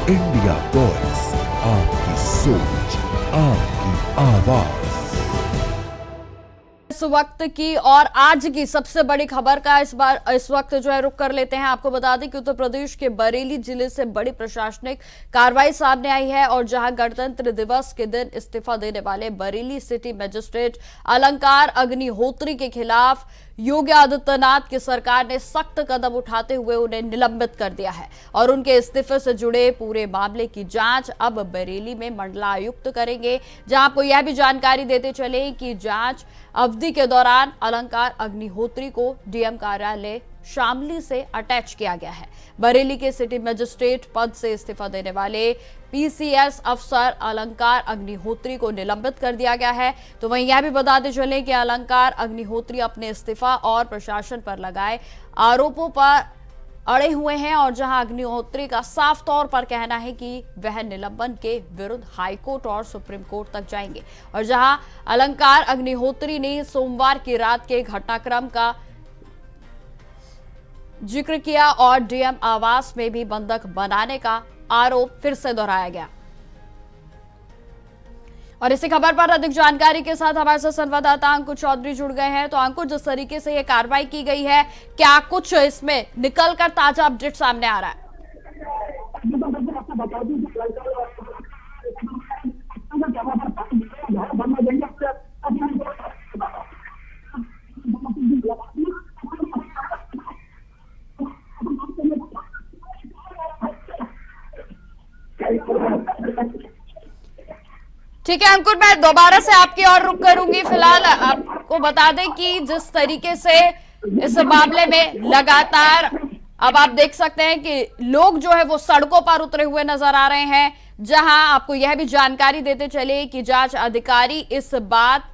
India voice, आपकी सोच, आपकी आवाज। इस वक्त की और आज की सबसे बड़ी खबर का इस वक्त जो है रुख कर लेते हैं। आपको बता दें कि उत्तर प्रदेश के बरेली जिले से बड़ी प्रशासनिक कार्रवाई सामने आई है और जहां गणतंत्र दिवस के दिन इस्तीफा देने वाले बरेली सिटी मजिस्ट्रेट अलंकार अग्निहोत्री के खिलाफ योगी आदित्यनाथ की सरकार ने सख्त कदम उठाते हुए उन्हें निलंबित कर दिया है और उनके इस्तीफे से जुड़े पूरे मामले की जांच अब बरेली में मंडलायुक्त करेंगे। जहां आपको यह भी जानकारी देते चले कि जांच अवधि के दौरान अलंकार अग्निहोत्री को डीएम कार्यालय शामली से अटैच किया गया है। बरेली के सिटी मजिस्ट्रेट पद से इस्तीफा देने वाले पीसीएस अफसर अलंकार अग्निहोत्री को निलंबित कर दिया गया है। तो वहीं यह भी बताते चले कि अलंकार अग्निहोत्री अपने इस्तीफा और प्रशासन पर लगाए आरोपों पर अड़े हुए हैं और जहां अग्निहोत्री का साफ तौर पर कहना है कि वह निलंबन के विरुद्ध हाईकोर्ट और सुप्रीम कोर्ट तक जाएंगे। और जहां अलंकार अग्निहोत्री ने सोमवार की रात के घटनाक्रम का जिक्र किया और डीएम आवास में भी बंधक बनाने का आरोप फिर से दोहराया गया। और इसी खबर पर अधिक जानकारी के साथ हमारे साथ संवाददाता अंकुर चौधरी जुड़ गए हैं। तो अंकुर, जिस तरीके से यह कार्रवाई की गई है, क्या कुछ इसमें निकलकर ताजा अपडेट सामने आ रहा है? ठीक है अंकुर, मैं दोबारा से आपकी ओर रुख करूंगी। फिलहाल आपको बता दें कि जिस तरीके से इस मामले में लगातार अब आप देख सकते हैं कि लोग जो है वो सड़कों पर उतरे हुए नजर आ रहे हैं। जहां आपको यह भी जानकारी देते चले कि जांच अधिकारी इस बात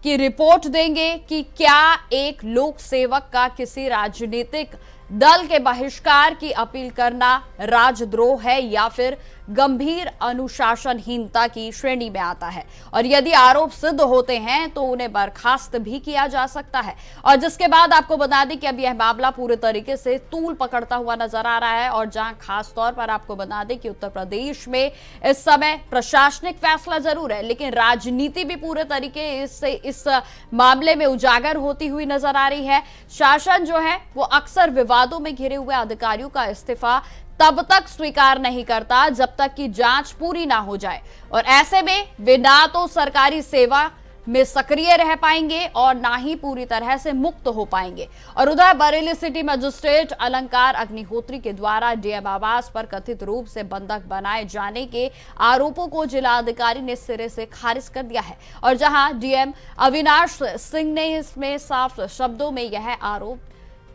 की रिपोर्ट देंगे कि क्या एक लोक सेवक का किसी राजनीतिक दल के बहिष्कार की अपील करना राजद्रोह है या फिर गंभीर अनुशासनहीनता की श्रेणी में आता है। और यदि आरोप सिद्ध होते हैं तो उन्हें बर्खास्त भी किया जा सकता है। और जिसके बाद आपको बता दें कि अब यह मामला पूरे तरीके से तूल पकड़ता हुआ नजर आ रहा है। और जहां खास तौर पर आपको बता दें कि उत्तर प्रदेश में इस समय प्रशासनिक फैसला जरूर है, लेकिन राजनीति भी पूरे तरीके से इस मामले में उजागर होती हुई नजर आ रही है। शासन जो है वो अक्सर विवादों में घिरे हुए अधिकारियों का इस्तीफा तब तक स्वीकार नहीं करता जब तक कि जांच पूरी ना हो जाए। और ऐसे में वे ना तो सरकारी सेवा में सक्रिय रह पाएंगे और ना ही पूरी तरह से मुक्त हो पाएंगे। और उधर बरेली सिटी मजिस्ट्रेट अलंकार अग्निहोत्री के द्वारा डीएम आवास पर कथित रूप से बंधक बनाए जाने के आरोपों को जिलाधिकारी ने सिरे से खारिज कर दिया है। और जहां डीएम अविनाश सिंह ने इसमें साफ शब्दों में यह आरोप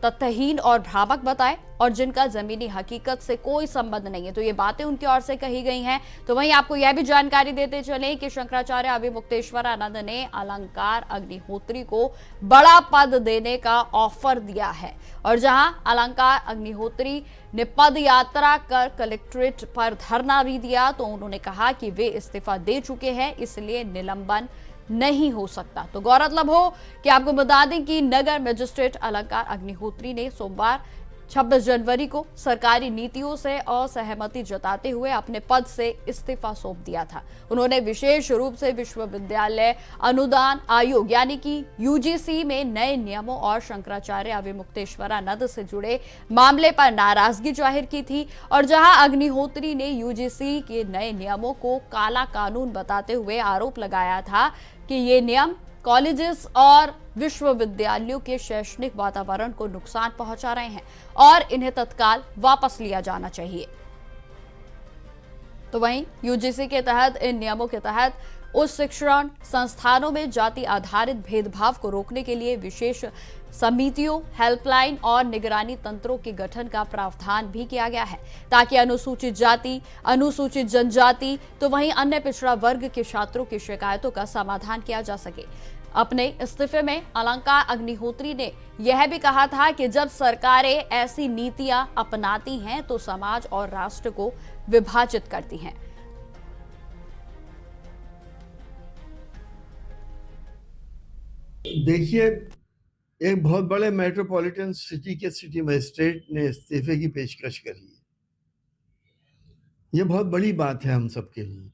तथ्यहीन और भ्रामक बताए और जिनका जमीनी हकीकत से कोई संबंध नहीं है। तो ये बातें उनकी ओर से कही गई हैं। तो वहीं आपको यह भी जानकारी देते चले कि शंकराचार्य अभिमुक्तेश्वरानंद ने अलंकार अग्निहोत्री को बड़ा पद देने का ऑफर दिया है। और जहां अलंकार अग्निहोत्री ने पद यात्रा कर कलेक्ट्रेट पर धरना भी दिया तो उन्होंने कहा कि वे इस्तीफा दे चुके हैं, इसलिए निलंबन नहीं हो सकता। तो गौरतलब हो कि आपको बता दें कि नगर मजिस्ट्रेट अलंकार अग्निहोत्री ने सोमवार 26 जनवरी को सरकारी नीतियों से असहमति जताते हुए अपने पद से इस्तीफा सौंप दिया था। उन्होंने विशेष रूप से विश्वविद्यालय अनुदान आयोग यानी कि यूजीसी में नए नियमों और शंकराचार्य अभिमुक्तेश्वरानंद से जुड़े मामले पर नाराजगी जाहिर की थी। और जहां अग्निहोत्री ने यूजीसी के नए नियमों को काला कानून बताते हुए आरोप लगाया था कि ये नियम कॉलेजेस और विश्वविद्यालयों के शैक्षणिक वातावरण को नुकसान पहुंचा रहे हैं और इन्हें तत्काल वापस लिया जाना चाहिए। तो वहीं यूजीसी के तहत इन नियमों के तहत उच्च शिक्षण संस्थानों में जाति आधारित भेदभाव को रोकने के लिए विशेष समितियों, हेल्पलाइन और निगरानी तंत्रों के गठन का प्रावधान भी किया गया है ताकि अनुसूचित जाति, अनुसूचित जनजाति तो वहीं अन्य पिछड़ा वर्ग के छात्रों की शिकायतों का समाधान किया जा सके। अपने इस्तीफे में अलंकार अग्निहोत्री ने यह भी कहा था कि जब सरकारें ऐसी नीतियां अपनाती हैं तो समाज और राष्ट्र को विभाजित करती हैं। देखिए, एक बहुत बड़े मेट्रोपॉलिटन सिटी के सिटी मजिस्ट्रेट ने इस्तीफे की पेशकश करी है। ये बहुत बड़ी बात है हम सबके लिए।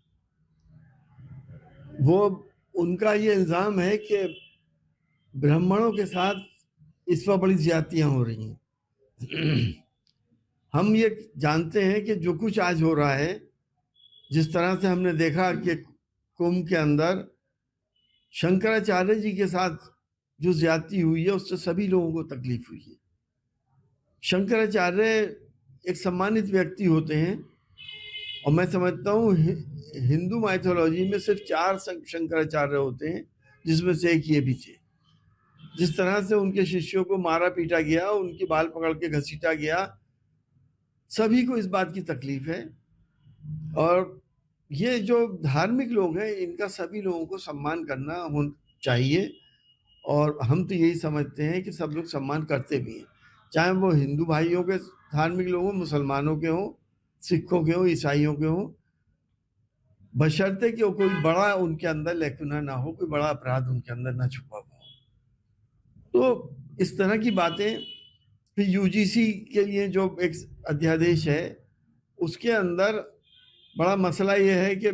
वो उनका ये इल्ज़ाम है कि ब्राह्मणों के साथ इस वक्त बड़ी ज्यादतियां हो रही हैं। हम ये जानते हैं कि जो कुछ आज हो रहा है, जिस तरह से हमने देखा कि कुंभ के अंदर शंकराचार्य जी के साथ जो ज्यादती हुई है, उससे सभी लोगों को तकलीफ हुई है। शंकराचार्य एक सम्मानित व्यक्ति होते हैं और मैं समझता हूँ हिंदू माइथोलॉजी में सिर्फ 4 शंकराचार्य होते हैं, जिसमें से एक ये भी थे। जिस तरह से उनके शिष्यों को मारा पीटा गया, उनकी बाल पकड़ के घसीटा गया, सभी को इस बात की तकलीफ है। और ये जो धार्मिक लोग हैं, इनका सभी लोगों को सम्मान करना चाहिए और हम तो यही समझते हैं कि सब लोग सम्मान करते भी हैं, चाहे वो हिंदू भाइयों के धार्मिक लोग हों, मुसलमानों के हों, सिखों के हों, ईसाइयों के हों, बशर्ते कि वो कोई बड़ा उनके अंदर लेकुना ना हो, कोई बड़ा अपराध उनके अंदर ना छुपा हुआ हो। तो इस तरह की बातें, फिर यूजीसी के लिए जो एक अध्यादेश है, उसके अंदर बड़ा मसला ये है कि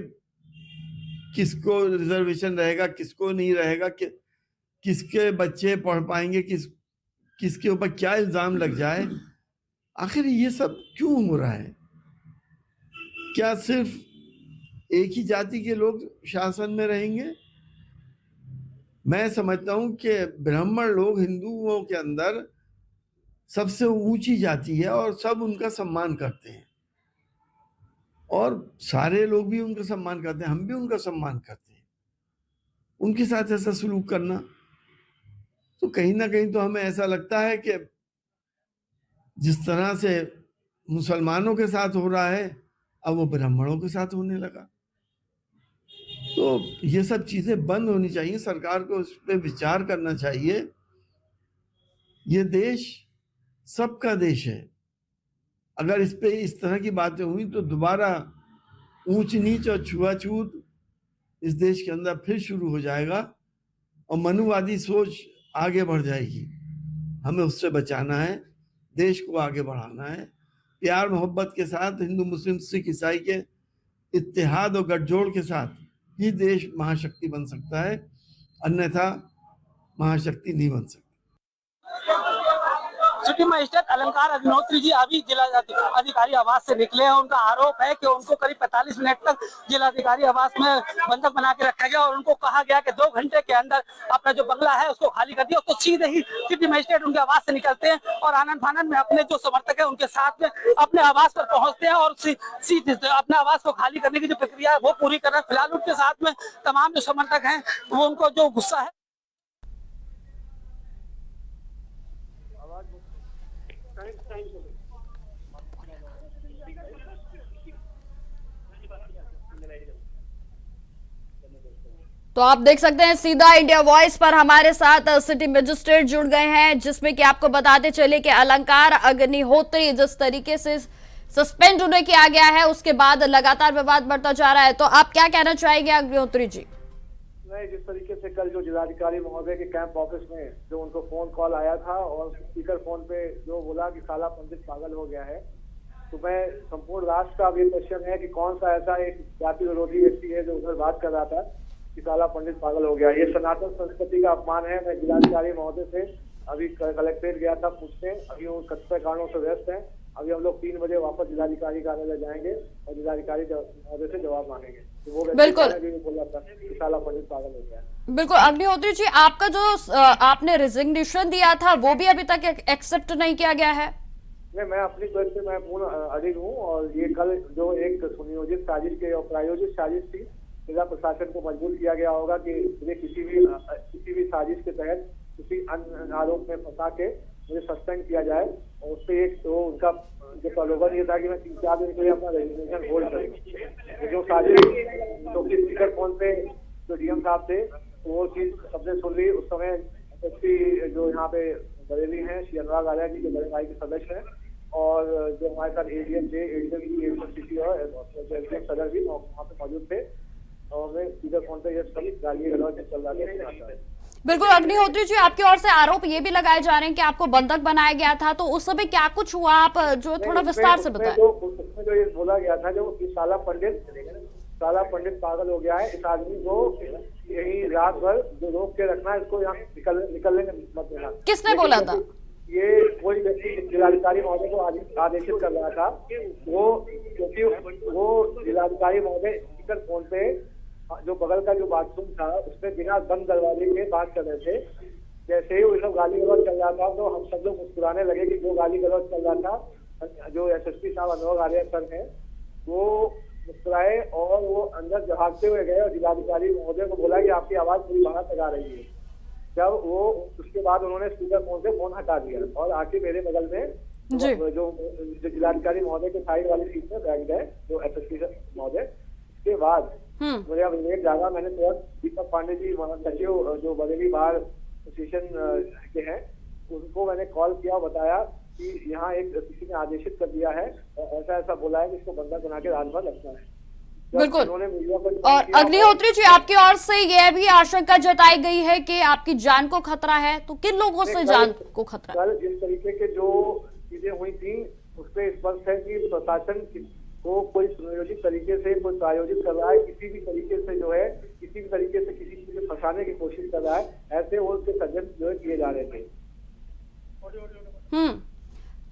किसको रिजर्वेशन रहेगा, किसको नहीं रहेगा, किसके बच्चे पढ़ पाएंगे, किसके ऊपर क्या इल्ज़ाम लग जाए। आखिर ये सब क्यों हो रहा है? क्या सिर्फ एक ही जाति के लोग शासन में रहेंगे? मैं समझता हूं कि ब्राह्मण लोग हिंदुओं के अंदर सबसे ऊंची जाति है और सब उनका सम्मान करते हैं और सारे लोग भी उनका सम्मान करते हैं, हम भी उनका सम्मान करते हैं। उनके साथ ऐसा सलूक करना तो कहीं ना कहीं तो हमें ऐसा लगता है कि जिस तरह से मुसलमानों के साथ हो रहा है, अब वो ब्राह्मणों के साथ होने लगा। तो ये सब चीजें बंद होनी चाहिए, सरकार को इस पर विचार करना चाहिए। ये देश सबका देश है। अगर इस पे इस तरह की बातें हुई तो दोबारा ऊंच नीच और छुआछूत इस देश के अंदर फिर शुरू हो जाएगा और मनुवादी सोच आगे बढ़ जाएगी। हमें उससे बचाना है, देश को आगे बढ़ाना है। प्यार मोहब्बत के साथ हिंदू मुस्लिम सिख ईसाई के इत्तेहाद और गठजोड़ के साथ ही देश महाशक्ति बन सकता है, अन्यथा महाशक्ति नहीं बन सकती। सिटी मजिस्ट्रेट अलंकार अग्निहोत्री जी अभी जिला अधिकारी आवास से निकले हैं। उनका आरोप है कि उनको करीब 45 मिनट तक जिलाधिकारी आवास में बंधक बना के रखा गया और उनको कहा गया कि 2 घंटे के अंदर अपना जो बंगला है उसको खाली कर दिया। तो सीधे ही सिटी मजिस्ट्रेट उनके आवास से निकलते हैं और आनंद फानंद में अपने जो समर्थक है उनके साथ में अपने आवास पर पहुंचते हैं और सीधे अपने आवास को खाली करने की जो प्रक्रिया है वो पूरी कर रहे हैं। फिलहाल उनके साथ में तमाम जो समर्थक हैं वो उनको जो गुस्सा है तो आप देख सकते हैं सीधा इंडिया वॉइस पर हमारे साथ सिटी मजिस्ट्रेट जुड़ गए हैं, जिसमें कि आपको बताते चले कि अलंकार अग्निहोत्री जिस तरीके से सस्पेंड उन्हें किया गया है, उसके बाद लगातार विवाद बढ़ता जा रहा है। तो आप क्या कहना चाहेंगे अग्निहोत्री जी? नहीं, जिस तरीके से कल जो जिलाधिकारी महोदय के कैंप ऑफिस में जो उनको फोन कॉल आया था और स्पीकर फोन पे जो बोला कि साला पंडित पागल हो गया है, तो मैं संपूर्ण राष्ट्र का अब ये क्वेश्चन है कि कौन सा ऐसा एक जाति विरोधी व्यक्ति है जो उधर बात कर रहा था कि साला पंडित पागल हो गया। ये सनातन संस्कृति का अपमान है। मैं जिलाधिकारी महोदय से अभी कलेक्ट्रेट गया था पूछने, अभी वो कतिपय कारणों से व्यस्त है। अभी हम लोग 3 बजे वापस जिलाधिकारी कार्यालय जाएंगे और जिलाधिकारी महोदय से जवाब मांगेंगे। तो वो बिल्कुल बोला था कि साला पंडित पागल हो गया। बिल्कुल अग्निहोत्री जी, आपका जो आपने रिजिग्नेशन दिया था वो भी अभी तक एक्सेप्ट नहीं किया गया है? नहीं, मैं अपनी तरफ से मैं पूर्ण अडिग हूँ और ये कल जो एक सुनियोजित साजिश के और प्रायोजित साजिश थी, जिला प्रशासन को मजबूर किया गया होगा कि मुझे किसी भी साजिश के तहत किसी अन्य आरोप में फंसा के मुझे सस्पेंड किया जाए और उस पर एक तो उनका जो प्रलोभन ये था कि मैं 3-4 दिन के लिए अपना रेजिग्नेशन होल्ड करूँ। जो साजिश जो कि स्पीकर फोन पे जो डीएम साहब थे वो चीज सबने सुन ली। उस समय एसपी जो यहाँ पे बरेली हैं श्री अनुराग आर्या जी, जो बड़े भाई के सदस्य हैं, और जो हमारे साथ एडीएम थे, एडीएम सिटी और सदर भी वहाँ पे मौजूद थे और मैं स्पीकर फोन पे ये सब गाली गलौज चल रहा था। बिल्कुल अग्निहोत्री जी, आपकी ओर से आरोप ये भी लगाए जा रहे हैं कि आपको बंधक बनाया गया था, तो उस समय क्या कुछ हुआ, आप जो थोड़ा विस्तार से बताएं। उसमें जो ये बोला गया था, जो साला पंडित पागल हो गया है, इस आदमी को यही रात भर जो रोक के रखना, इसको यहाँ निकलने मत देना। किसने बोला था? ये कोई व्यक्ति जिलाधिकारी महोदय को आदेशित कर रहा था, वो क्योंकि वो जिलाधिकारी महोदय स्पीकर फोन पे जो बगल का जो बाथरूम था उसमें बिना बंद दरवाजे के बात कर रहे थे। जैसे ही वो सब गाली गलौज चल रहा था तो हम सब लोग मुस्कुराने लगे कि जो गाली गलौज चल रहा था, जो एसएसपी साहब अनुभव आर्य सर हैं, वो मुस्कुराए और वो अंदर भागते हुए गए और जिलाधिकारी महोदय को बोला कि आपकी आवाज पूरी बाहर तक आ रही है। जब वो उसके बाद उन्होंने स्पीकर फोन से फोन हटा दिया और आके मेरे बगल में जो जिलाधिकारी महोदय के साइड वाली सीट में बैठ गए, जो एसएसपी महोदय। उसके बाद मुझे अब विवेक जागा, मैंने तुरंत दीपक पांडे जी सचिव जो बरेली बार एसोसिएशन के हैं, उनको मैंने कॉल किया, बताया कि यहाँ एक किसी ने आदेशित कर दिया है और ऐसा बोला है कि इसको बंधक बना के रात भर रखना है। बिल्कुल। और अग्निहोत्री जी, आपकी ओर से यह भी आशंका जताई गई है कि आपकी जान को खतरा है, तो किन लोगों से जान को खतरा? कल जिस तरीके के जो चीजें हुई थी उससे स्पष्ट है कि प्रशासन को कोई सुनियोजित तरीके से कोई प्रायोजित कर रहा है, किसी भी तरीके से जो है किसी भी तरीके से किसी चीज को फंसाने की कोशिश कर रहा है। ऐसे वो उसके षड्यंत्र जो है किए जा रहे थे।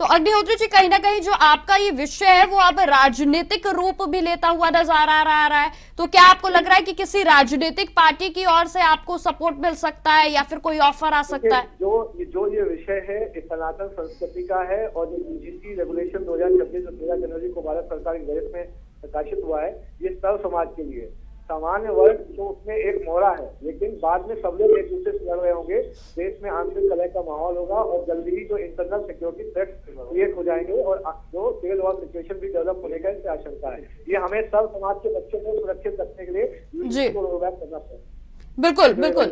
तो अग्निहोत्री जी, कहीं ना कहीं जो आपका ये विषय है वो अब राजनीतिक रूप भी लेता हुआ नजर आ रहा है, तो क्या आपको लग रहा है कि किसी राजनीतिक पार्टी की ओर से आपको सपोर्ट मिल सकता है या फिर कोई ऑफर आ सकता है? जो ये विषय है इस सनातन संस्कृति का है और जो यूजीसी रेगुलेशन 2026 और 13 जनवरी को भारत सरकार के गजट में प्रकाशित हुआ है, ये सर्व समाज के लिए सामान्य वर्ग तो उसमें एक मोहरा है, लेकिन बाद में सब लोग एक दूसरे से लड़ रहे होंगे, देश में आंतरिक कलह का माहौल होगा और जल्दी ही जो इंटरनल सिक्योरिटी थ्रेट्स क्रिएट हो जाएंगे और जो सिविल वॉर सिचुएशन भी डेवलप होने का इससे आशंका है। ये हमें सब समाज के बच्चों को सुरक्षित रखने के लिए रोलबैक करना पड़ेगा। बिल्कुल बिल्कुल।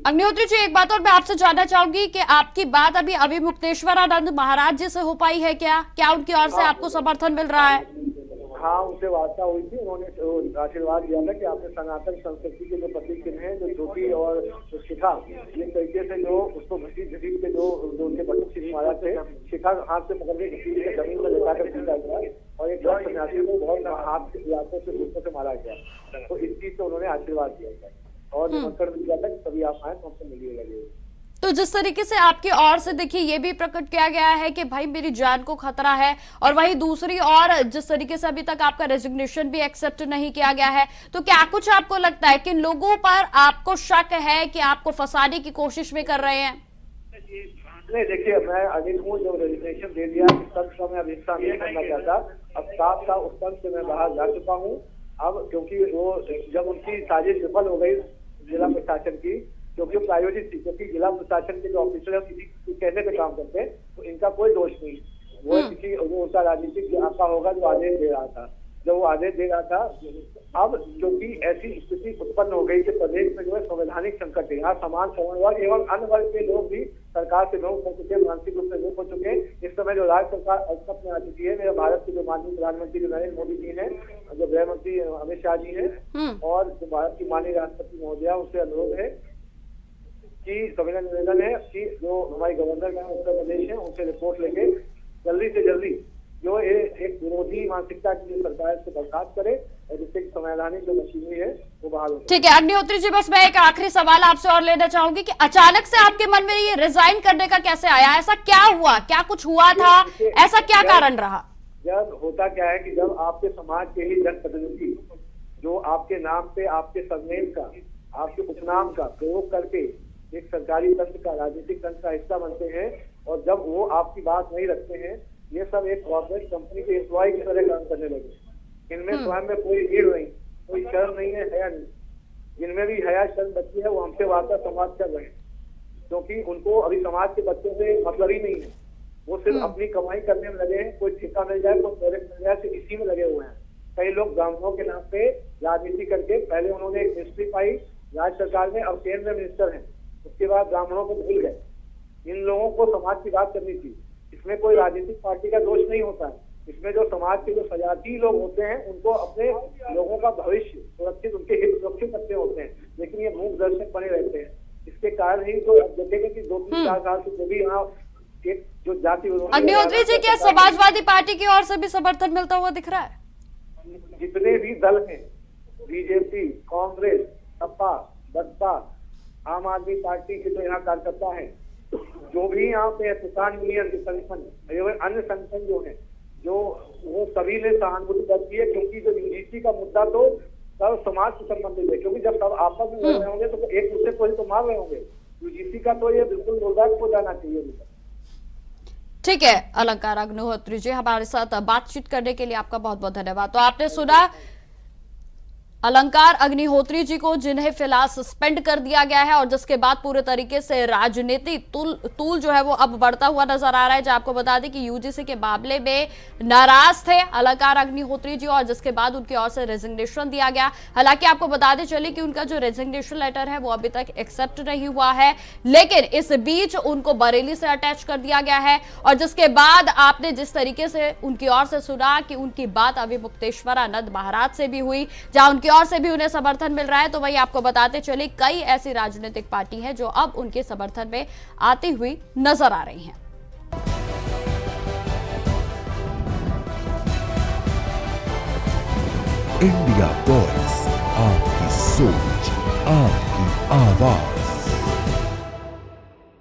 अग्निहोत्री जी, एक बात और मैं आपसे जानना चाहूंगी कि आपकी बात अभी अभिमुक्तेश्वरानंद महाराज जी से हो पाई है क्या उनकी ओर से आपको समर्थन मिल रहा है? हाँ, उनसे वार्ता हुई थी, उन्होंने आशीर्वाद दिया था कि आपने सनातन संस्कृति के जो प्रतीक चिन्ह हैं, जो ज्योति और शिखा, जिस तरीके से जो उसको घसीट के जो उनके बटुक चिन्ह मारा थे, शिखा हाथ से पकड़ के घसीट के जमीन में लेकर पीटा गया और एक सन्यासी को बहुत हाथ से इलाकों से दूसरों से मारा गया। तो इस चीज से उन्होंने आशीर्वाद दिया था और निमंत्रण भी दिया था कि सभी आप आए तो हमसे मिलिएगा। तो जिस तरीके से आपकी ओर से देखिए ये भी प्रकट किया गया है कि भाई मेरी जान को खतरा है, और वहीं दूसरी ओर जिस तरीके से अभी तक आपका रेजिग्नेशन भी एक्सेप्ट नहीं किया गया है, तो क्या कुछ आपको लगता है कि लोगों पर आपको शक है कि आपको फंसाने की कोशिश भी कर रहे हैं? नहीं, देखिए, मैं अनिल हूँ जो रेजिग्नेशन दे दिया, तब का मैं अब हिस्सा नहीं करना चाहता। अब साफ साफ उस पद से मैं बाहर जा चुका हूँ। अब क्योंकि वो जब उनकी साजिश विफल हो गई जिला प्रशासन की, क्योंकि प्रायोजित थी, क्योंकि जिला प्रशासन के जो ऑफिसर किसी कहने पे काम करते हैं तो इनका कोई दोष नहीं, वो किसी वो उनका राजनीतिक आपका होगा जो आदेश दे रहा था। जब वो आदेश दे रहा था, अब क्योंकि ऐसी स्थिति उत्पन्न हो गई कि प्रदेश में जो है संवैधानिक संकट है, यहाँ समान सवर्ण वर्ग एवं अन्य वर्ग के लोग भी सरकार से विमुख हो चुके, मानसिक रूप से विमुख हो चुके। इस समय जो राज्य सरकार अलसत में आ चुकी है, मेरे भारत के जो माननीय प्रधानमंत्री जो नरेंद्र मोदी जी हैं, जो गृह मंत्री अमित शाह जी हैं और जो भारत की माननीय राष्ट्रपति महोदया, उनसे अनुरोध है कि सविनय निवेदन है कि जो हमारी गवर्नर है उत्तर प्रदेश है, उनसे रिपोर्ट लेके जल्दी से जल्दी जो एक विरोधी मानसिकता की सरकार से बर्खास्त करे और जिससे संवैधानिक जो मशीनरी है वो बहाल हो। ठीक है अग्निहोत्री जी, बस मैं एक आखिरी सवाल आपसे और लेना चाहूंगी कि अचानक से आपके मन में ये रिजाइन करने का कैसे आया? ऐसा क्या हुआ, क्या कुछ हुआ था, ऐसा क्या कारण रहा? जब होता क्या है कि जब आपके समाज के ही जनप्रतिनिधि जो आपके नाम पे आपके सरनेम का आपके उपनाम का प्रयोग करके एक सरकारी तंत्र का राजनीतिक तंत्र का हिस्सा बनते हैं और जब वो आपकी बात नहीं रखते हैं, ये सब एक कॉर्पोरेट कंपनी के एम्प्लॉय की तरह काम करने लगे। इनमें स्वयं में कोई रीढ़ नहीं, कोई शर्म नहीं है, हया नहीं। जिनमें भी हया शर्म बची है वो हमसे वार्ता संवाद कर रहे हैं, क्योंकि उनको अभी समाज के बच्चों से मतलब ही नहीं है। वो सिर्फ अपनी कमाई करने में लगे हैं, कोई ठेका मिल जाए, कोई प्रोजेक्ट मिल जाए, सिर्फ इसी में लगे हुए हैं। कई लोग ब्राह्मणों के नाम पे राजनीति करके पहले उन्होंने एक मिनिस्ट्री पाई राज्य सरकार में, अब केंद्र में मिनिस्टर है, उसके बाद ब्राह्मणों को भूल गए। इन लोगों को समाज की बात करनी थी। इसमें कोई राजनीतिक पार्टी का दोष नहीं होता है। इसमें जो समाज के जो सजाती लोग होते हैं उनको अपने लोगों का भविष्य सुरक्षित, उनके हित सुरक्षित रखते होते हैं, लेकिन ये मूक दर्शक बने रहते हैं। इसके कारण ही तो अब देखेंगे कि 2-3-4 साल से जो भी यहाँ एक जो जाति अग्निहोत्री जी, क्या समाजवादी पार्टी की ओर से भी समर्थन मिलता हुआ दिख रहा है? जितने भी दल हैं, बीजेपी, कांग्रेस, सपा, बसपा, आम आदमी पार्टी के जो यहाँ कार्यकर्ता हैं, जो भी यहाँ पे किसान यूनियन के संगठन एवं अन्य संगठन जो है, जो वो सभी ने सहानुभूति व्यक्त की है, क्योंकि जो यूजीसी का मुद्दा तो सब समाज से संबंधित है, क्योंकि जब सब आपस में लड़ रहे होंगे तो एक दूसरे को ही तो मार रहे होंगे। यूजीसी का तो ये बिल्कुल रोलबैक हो जाना चाहिए। ठीक है अलंकार अग्निहोत्री जी, हमारे साथ बातचीत करने के लिए आपका बहुत बहुत धन्यवाद। तो आपने सुना अलंकार अग्निहोत्री जी को, जिन्हें फिलहाल सस्पेंड कर दिया गया है और जिसके बाद पूरे तरीके से राजनीतिक तूल जो है वो अब बढ़ता हुआ नजर आ रहा है। जो आपको बता दें कि यूजीसी के मामले में नाराज थे अलंकार अग्निहोत्री जी और जिसके बाद उनकी ओर से रेजिग्नेशन दिया गया। हालांकि आपको बताते चले कि उनका जो रेजिग्नेशन लेटर है वो अभी तक एक्सेप्ट नहीं हुआ है, लेकिन इस बीच उनको बरेली से अटैच कर दिया गया है। और जिसके बाद आपने जिस तरीके से उनकी ओर से सुना कि उनकी बात अभी मुक्तेश्वरानंद महाराज से भी हुई, जहां उनकी और से भी उन्हें समर्थन मिल रहा है। तो वही आपको बताते चले कई ऐसी राजनीतिक पार्टी हैं जो अब उनके समर्थन में आती हुई नजर आ रही हैं। इंडिया वॉइस, आपकी सोच, आपकी आवाज।